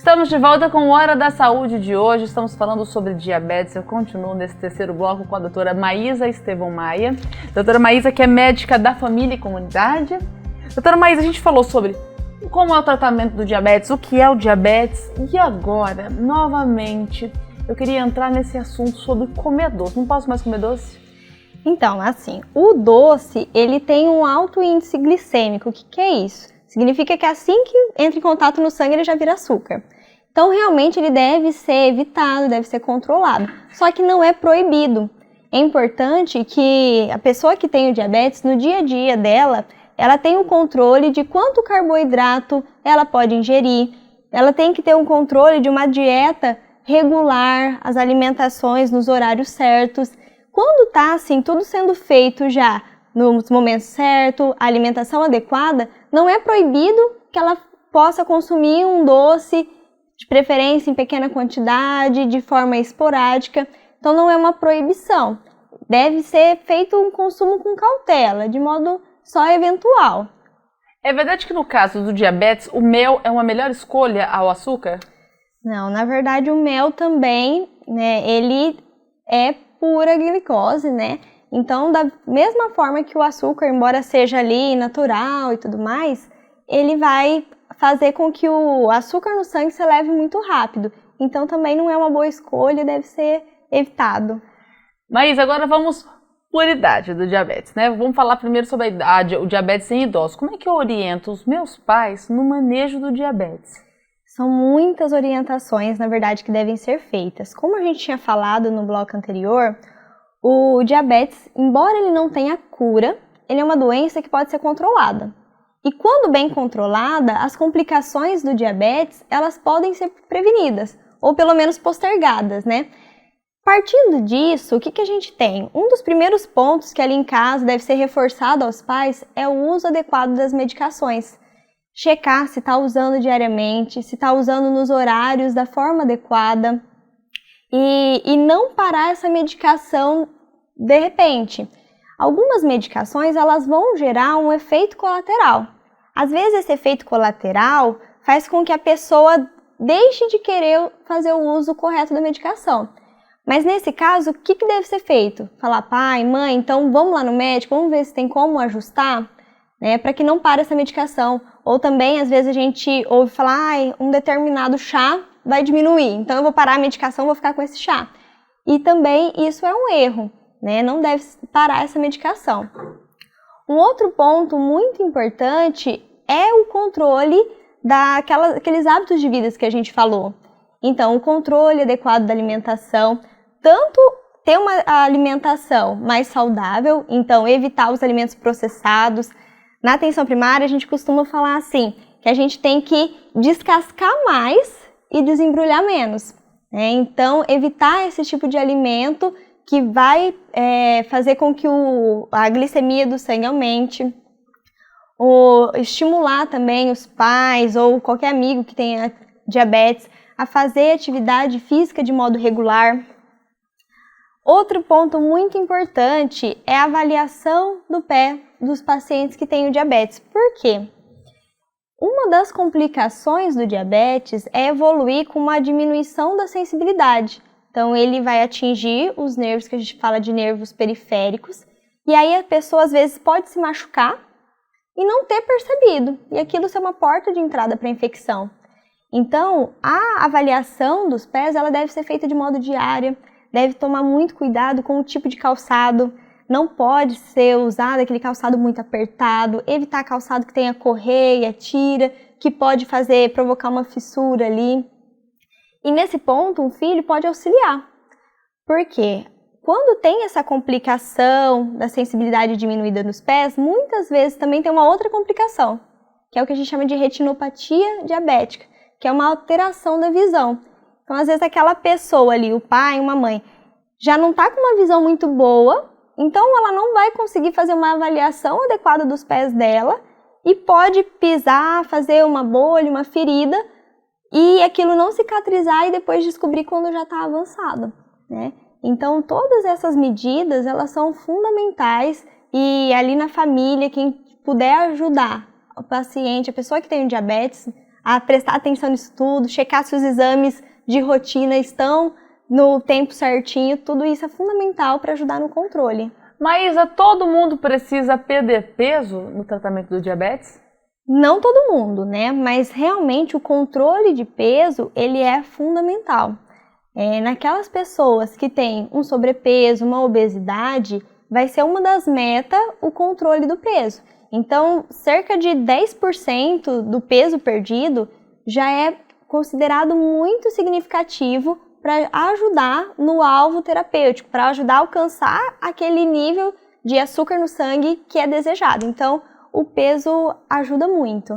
Estamos de volta com o Hora da Saúde de hoje. Estamos falando sobre diabetes. Eu continuo nesse terceiro bloco com a doutora Maísa Estevão Maia. Doutora Maísa, que é médica da família e comunidade. Doutora Maísa, a gente falou sobre como é o tratamento do diabetes, o que é o diabetes. E agora, novamente, eu queria entrar nesse assunto sobre comer doce. Não posso mais comer doce? Então, assim, o doce, ele tem um alto índice glicêmico. O que é isso? Significa que assim que entra em contato no sangue, ele já vira açúcar. Então, realmente, ele deve ser evitado, deve ser controlado. Só que não é proibido. É importante que a pessoa que tem o diabetes, no dia a dia dela, ela tenha um controle de quanto carboidrato ela pode ingerir. Ela tem que ter um controle de uma dieta regular, as alimentações nos horários certos. Quando está, assim, tudo sendo feito já nos momentos certos, a alimentação adequada, não é proibido que ela possa consumir um doce, de preferência em pequena quantidade, de forma esporádica. Então não é uma proibição. Deve ser feito um consumo com cautela, de modo só eventual. É verdade que no caso do diabetes, o mel é uma melhor escolha ao açúcar? Não, na verdade o mel também, né, ele é pura glicose, né? Então, da mesma forma que o açúcar, embora seja ali natural e tudo mais, ele vai fazer com que o açúcar no sangue se eleve muito rápido. Então, também não é uma boa escolha, deve ser evitado. Mas agora vamos por idade do diabetes, né? Vamos falar primeiro sobre a idade, o diabetes em idosos. Como é que eu oriento os meus pais no manejo do diabetes? São muitas orientações, na verdade, que devem ser feitas. Como a gente tinha falado no bloco anterior, o diabetes, embora ele não tenha cura, ele é uma doença que pode ser controlada. E quando bem controlada, as complicações do diabetes, elas podem ser prevenidas, ou pelo menos postergadas, né? Partindo disso, o que a gente tem? Um dos primeiros pontos que ali em casa deve ser reforçado aos pais é o uso adequado das medicações. Checar se está usando diariamente, se está usando nos horários da forma adequada e não parar essa medicação de repente. Algumas medicações elas vão gerar um efeito colateral. Às vezes esse efeito colateral faz com que a pessoa deixe de querer fazer o uso correto da medicação. Mas nesse caso, o que deve ser feito? Falar, pai, mãe, então vamos lá no médico, vamos ver se tem como ajustar, né, para que não pare essa medicação. Ou também, às vezes, a gente ouve falar, um determinado chá vai diminuir, então eu vou parar a medicação, vou ficar com esse chá. E também isso é um erro, né? Não deve parar essa medicação. Um outro ponto muito importante é o controle daqueles hábitos de vida que a gente falou. Então, o controle adequado da alimentação, tanto ter uma alimentação mais saudável, então evitar os alimentos processados. Na atenção primária, a gente costuma falar assim, que a gente tem que descascar mais e desembrulhar menos, né? Então, evitar esse tipo de alimento que vai fazer com que a glicemia do sangue aumente. Estimular também os pais ou qualquer amigo que tenha diabetes a fazer atividade física de modo regular. Outro ponto muito importante é a avaliação do pé dos pacientes que têm o diabetes. Por quê? Uma das complicações do diabetes é evoluir com uma diminuição da sensibilidade. Então, ele vai atingir os nervos, que a gente fala de nervos periféricos, e aí a pessoa às vezes pode se machucar e não ter percebido, e aquilo ser uma porta de entrada para a infecção. Então, a avaliação dos pés ela deve ser feita de modo diário, deve tomar muito cuidado com o tipo de calçado, não pode ser usado aquele calçado muito apertado, evitar calçado que tenha correia, tira, que pode provocar uma fissura ali. E nesse ponto, um filho pode auxiliar. Por quê? Quando tem essa complicação da sensibilidade diminuída nos pés, muitas vezes também tem uma outra complicação, que é o que a gente chama de retinopatia diabética, que é uma alteração da visão. Então, às vezes, aquela pessoa ali, o pai, uma mãe, já não está com uma visão muito boa, então ela não vai conseguir fazer uma avaliação adequada dos pés dela e pode pisar, fazer uma bolha, uma ferida e aquilo não cicatrizar e depois descobrir quando já está avançado, né? Então, todas essas medidas, elas são fundamentais e ali na família, quem puder ajudar o paciente, a pessoa que tem o diabetes, a prestar atenção nisso tudo, checar se os exames de rotina estão no tempo certinho, tudo isso é fundamental para ajudar no controle. Maísa, todo mundo precisa perder peso no tratamento do diabetes? Não todo mundo, né? Mas realmente o controle de peso, ele é fundamental. Naquelas pessoas que têm um sobrepeso, uma obesidade, vai ser uma das metas o controle do peso. Então, cerca de 10% do peso perdido já é considerado muito significativo para ajudar no alvo terapêutico, para ajudar a alcançar aquele nível de açúcar no sangue que é desejado. Então, o peso ajuda muito.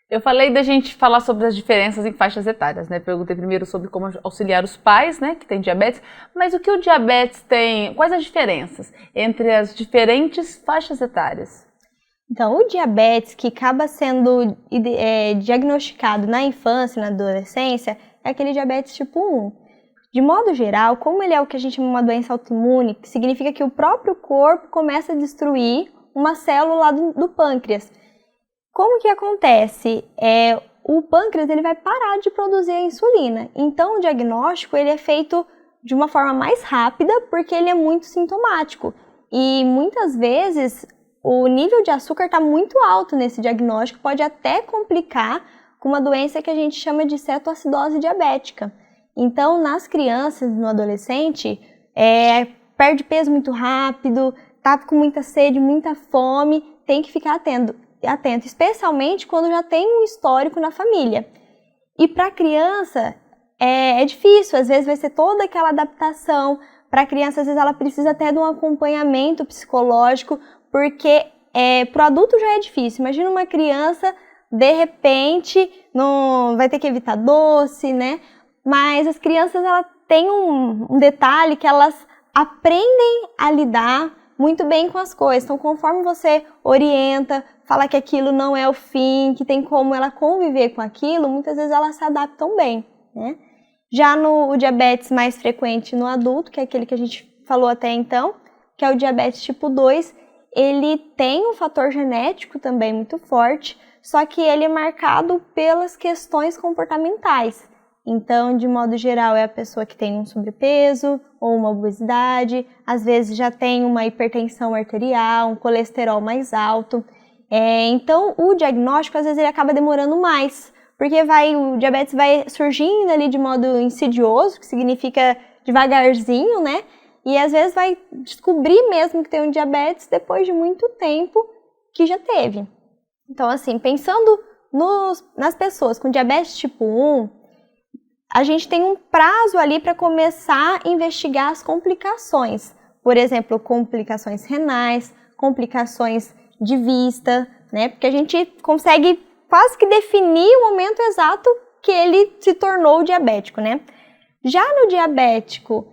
Eu falei da gente falar sobre as diferenças em faixas etárias, né? Perguntei primeiro sobre como auxiliar os pais, né, que têm diabetes, mas o que o diabetes tem, quais as diferenças entre as diferentes faixas etárias? Então, o diabetes que acaba sendo diagnosticado na infância e na adolescência é aquele diabetes tipo 1. De modo geral, como ele é o que a gente chama de uma doença autoimune, que significa que o próprio corpo começa a destruir uma célula do pâncreas. Como que acontece? O pâncreas ele vai parar de produzir a insulina. Então, o diagnóstico ele é feito de uma forma mais rápida, porque ele é muito sintomático. E muitas vezes o nível de açúcar está muito alto nesse diagnóstico, pode até complicar com uma doença que a gente chama de cetoacidose diabética. Então, nas crianças, no adolescente, perde peso muito rápido, tá com muita sede, muita fome, tem que ficar atento, especialmente quando já tem um histórico na família. E para a criança é difícil, às vezes vai ser toda aquela adaptação. Para a criança, às vezes ela precisa até de um acompanhamento psicológico, porque para o adulto já é difícil. Imagina uma criança, de repente, não vai ter que evitar doce, né? Mas as crianças, elas têm um detalhe que elas aprendem a lidar muito bem com as coisas. Então, conforme você orienta, fala que aquilo não é o fim, que tem como ela conviver com aquilo, muitas vezes elas se adaptam bem, né? Já o diabetes mais frequente no adulto, que é aquele que a gente falou até então, que é o diabetes tipo 2, ele tem um fator genético também muito forte, só que ele é marcado pelas questões comportamentais. Então, de modo geral, é a pessoa que tem um sobrepeso ou uma obesidade, às vezes já tem uma hipertensão arterial, um colesterol mais alto. Então, o diagnóstico, às vezes, ele acaba demorando mais, porque o diabetes vai surgindo ali de modo insidioso, que significa devagarzinho, né? E às vezes vai descobrir mesmo que tem um diabetes depois de muito tempo que já teve. Então, assim, pensando nas pessoas com diabetes tipo 1, a gente tem um prazo ali para começar a investigar as complicações. Por exemplo, complicações renais, complicações de vista, né? Porque a gente consegue quase que definir o momento exato que ele se tornou diabético, né? Já no diabético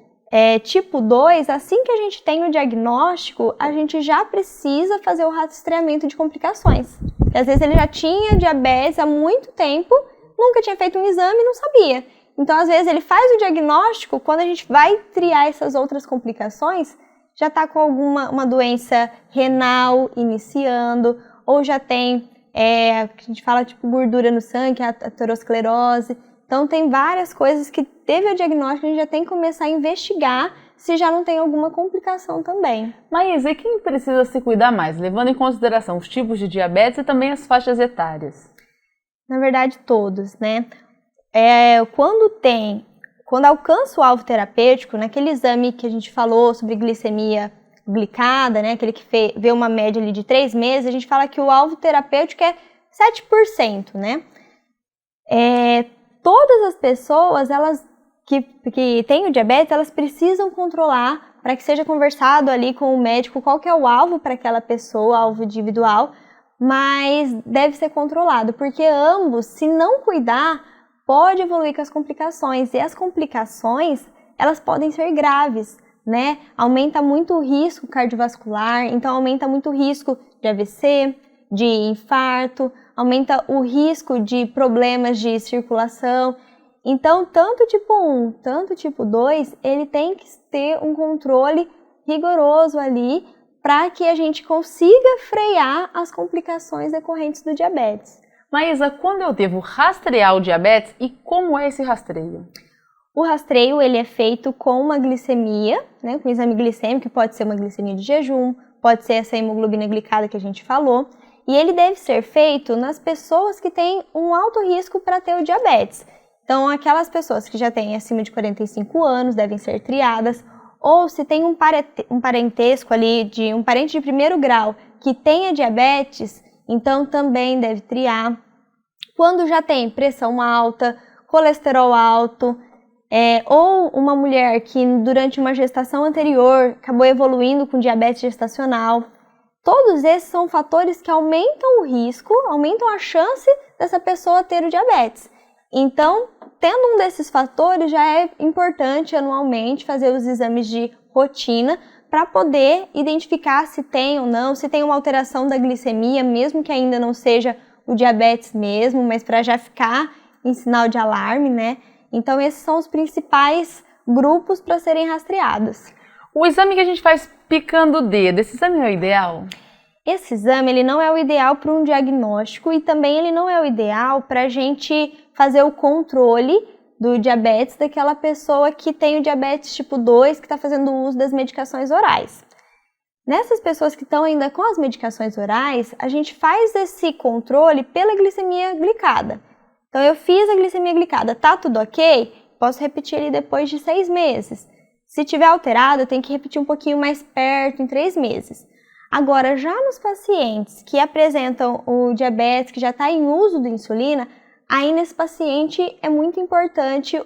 tipo 2, assim que a gente tem o diagnóstico, a gente já precisa fazer o rastreamento de complicações. Porque às vezes ele já tinha diabetes há muito tempo, nunca tinha feito um exame e não sabia. Então, às vezes, ele faz o diagnóstico, quando a gente vai triar essas outras complicações, já está com uma doença renal iniciando, ou já tem, a gente fala tipo gordura no sangue, a aterosclerose. Então, tem várias coisas que teve o diagnóstico, a gente já tem que começar a investigar se já não tem alguma complicação também. Mas e quem precisa se cuidar mais, levando em consideração os tipos de diabetes e também as faixas etárias? Na verdade, todos, né? Quando alcança o alvo terapêutico, naquele exame que a gente falou sobre glicemia glicada, né, aquele que vê uma média ali de 3 meses, a gente fala que o alvo terapêutico é 7%, né? Todas as pessoas, elas que têm o diabetes, elas precisam controlar para que seja conversado ali com o médico qual que é o alvo para aquela pessoa, alvo individual, mas deve ser controlado, porque ambos, se não cuidar, pode evoluir com as complicações, e as complicações, elas podem ser graves, né? Aumenta muito o risco cardiovascular, então aumenta muito o risco de AVC, de infarto, aumenta o risco de problemas de circulação. Então, tanto tipo 1, tanto tipo 2, ele tem que ter um controle rigoroso ali para que a gente consiga frear as complicações decorrentes do diabetes. Maísa, quando eu devo rastrear o diabetes e como é esse rastreio? O rastreio ele é feito com uma glicemia, né, com exame glicêmico, que pode ser uma glicemia de jejum, pode ser essa hemoglobina glicada que a gente falou, e ele deve ser feito nas pessoas que têm um alto risco para ter o diabetes. Então, aquelas pessoas que já têm acima de 45 anos devem ser triadas, ou se tem um parentesco ali, de um parente de primeiro grau que tenha diabetes, então também deve triar. Quando já tem pressão alta, colesterol alto, ou uma mulher que durante uma gestação anterior acabou evoluindo com diabetes gestacional, todos esses são fatores que aumentam o risco, aumentam a chance dessa pessoa ter o diabetes. Então, tendo um desses fatores, já é importante anualmente fazer os exames de rotina para poder identificar se tem ou não, se tem uma alteração da glicemia, mesmo que ainda não seja o diabetes mesmo, mas para já ficar em sinal de alarme, né? Então, esses são os principais grupos para serem rastreados. O exame que a gente faz picando o dedo, esse exame é o ideal? Esse exame ele não é o ideal para um diagnóstico e também ele não é o ideal para a gente fazer o controle do diabetes daquela pessoa que tem o diabetes tipo 2, que está fazendo uso das medicações orais. Nessas pessoas que estão ainda com as medicações orais, a gente faz esse controle pela glicemia glicada. Então, eu fiz a glicemia glicada, tá tudo ok? Posso repetir ele depois de 6 meses. Se tiver alterado, eu tenho que repetir um pouquinho mais perto, em 3 meses. Agora, já nos pacientes que apresentam o diabetes, que já está em uso da insulina, aí nesse paciente é muito importante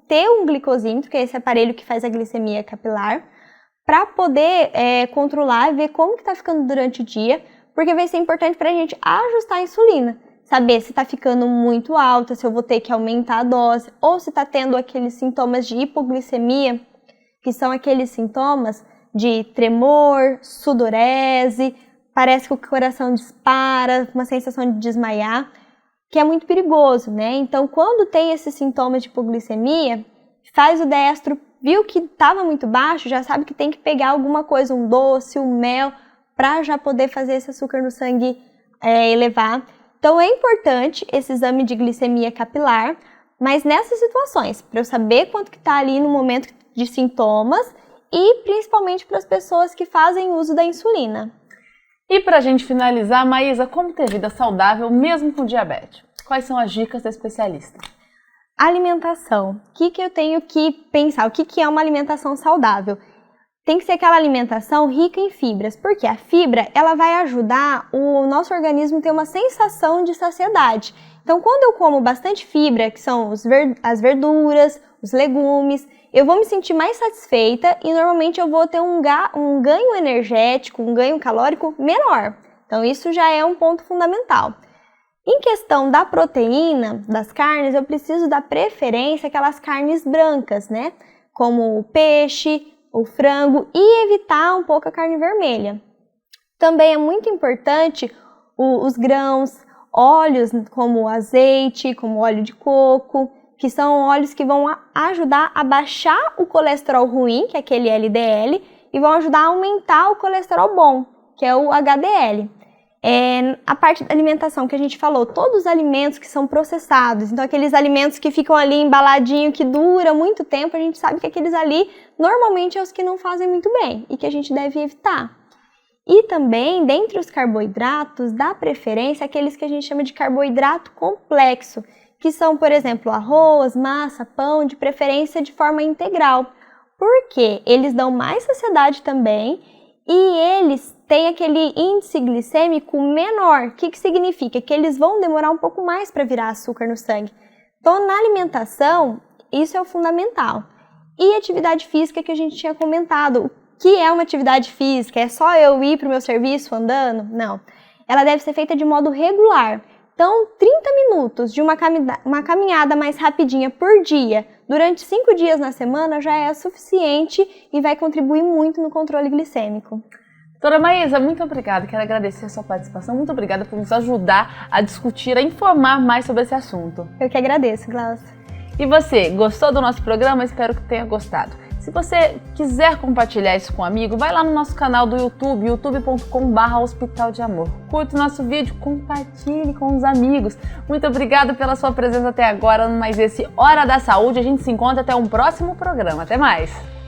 ter um glicosímetro, que é esse aparelho que faz a glicemia capilar, para poder controlar e ver como que está ficando durante o dia, porque vai ser importante para a gente ajustar a insulina. Saber se está ficando muito alta, se eu vou ter que aumentar a dose, ou se está tendo aqueles sintomas de hipoglicemia, que são aqueles sintomas de tremor, sudorese, parece que o coração dispara, uma sensação de desmaiar, que é muito perigoso, né? Então, quando tem esses sintomas de hipoglicemia, faz o destro, viu que estava muito baixo, já sabe que tem que pegar alguma coisa, um doce, um mel, para já poder fazer esse açúcar no sangue elevar. Então, é importante esse exame de glicemia capilar, mas nessas situações, para eu saber quanto que está ali no momento de sintomas e principalmente para as pessoas que fazem uso da insulina. E para a gente finalizar, Maísa, como ter vida saudável mesmo com diabetes? Quais são as dicas da especialista? Alimentação. O que eu tenho que pensar? O que é uma alimentação saudável? Tem que ser aquela alimentação rica em fibras, porque a fibra ela vai ajudar o nosso organismo a ter uma sensação de saciedade. Então, quando eu como bastante fibra, que são as verduras, os legumes, eu vou me sentir mais satisfeita e normalmente eu vou ter um ganho energético, um ganho calórico menor. Então, isso já é um ponto fundamental. Em questão da proteína, das carnes, eu preciso dar preferência àquelas carnes brancas, né? Como o peixe, o frango e evitar um pouco a carne vermelha. Também é muito importante os grãos, óleos como azeite, como óleo de coco, que são óleos que vão ajudar a baixar o colesterol ruim, que é aquele LDL, e vão ajudar a aumentar o colesterol bom, que é o HDL. A parte da alimentação que a gente falou, todos os alimentos que são processados, então aqueles alimentos que ficam ali embaladinho, que dura muito tempo, a gente sabe que aqueles ali normalmente é os que não fazem muito bem e que a gente deve evitar. E também, dentre os carboidratos, dá preferência àqueles que a gente chama de carboidrato complexo, que são, por exemplo, arroz, massa, pão, de preferência de forma integral, porque eles dão mais saciedade também e eles têm aquele índice glicêmico menor. O que significa? Que eles vão demorar um pouco mais para virar açúcar no sangue. Então, na alimentação, isso é o fundamental. E atividade física que a gente tinha comentado. O que é uma atividade física? É só eu ir para o meu serviço andando? Não. Ela deve ser feita de modo regular. Então, 30 minutos de uma caminhada mais rapidinha por dia, durante 5 dias na semana, já é suficiente e vai contribuir muito no controle glicêmico. Doutora Maísa, muito obrigada, quero agradecer a sua participação, muito obrigada por nos ajudar a discutir, a informar mais sobre esse assunto. Eu que agradeço, Glaucia. E você, gostou do nosso programa? Espero que tenha gostado. Se Se você quiser compartilhar isso com um amigo, vai lá no nosso canal do YouTube, youtube.com/Hospital de Amor. Curta o nosso vídeo, compartilhe com os amigos. Muito obrigada pela sua presença até agora, mais esse Hora da Saúde. A gente se encontra até um próximo programa. Até mais!